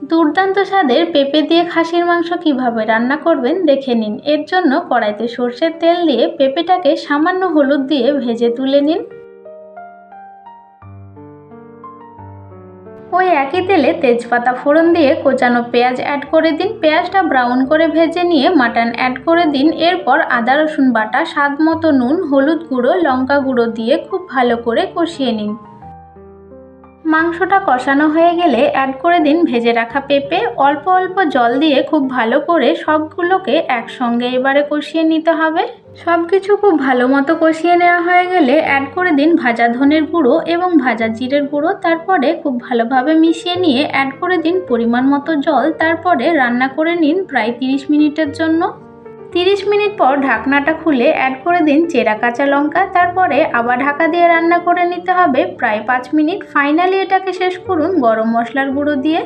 দুর্দান্ত স্বাদের পেঁপে দিয়ে খাসির মাংস কিভাবে রান্না করবেন দেখে নিন। এর জন্য কড়াইতে সর্ষের তেল দিয়ে পেঁপেটাকে সামান্য হলুদ দিয়ে ভেজে তুলে নিন। ওই একই তেলে তেজপাতা ফোড়ন দিয়ে কোচানো পেঁয়াজ অ্যাড করে দিন। পেঁয়াজটা ব্রাউন করে ভেজে নিয়ে মাটন অ্যাড করে দিন। এরপর আদা রসুন বাটা, স্বাদ মতো নুন, হলুদ গুঁড়ো, লঙ্কা গুঁড়ো দিয়ে খুব ভালো করে কষিয়ে নিন। মাংসটা কষানো হয়ে গেলে অ্যাড করে দিন ভেজে রাখা পেঁপে। অল্প অল্প জল দিয়ে খুব ভালো করে সবগুলোকে একসঙ্গে এবারে কষিয়ে নিতে হবে। সব কিছু খুব ভালো মতো কষিয়ে নেওয়া হয়ে গেলে অ্যাড করে দিন ভাজা ধনের গুঁড়ো এবং ভাজা জিরের গুঁড়ো। তারপরে খুব ভালোভাবে মিশিয়ে নিয়ে অ্যাড করে দিন পরিমাণ মতো জল। তারপরে রান্না করে নিন প্রায় 30 মিনিটের জন্য। 30 মিনিট পর ঢাকনাটা খুলে অ্যাড করে দিন চেরা কাঁচা লঙ্কা। তারপরে আবার ঢাকা দিয়ে রান্না করে নিতে হবে প্রায় 5 মিনিট। ফাইনালি এটাকে শেষ করুন গরম মশলার গুঁড়ো দিয়ে।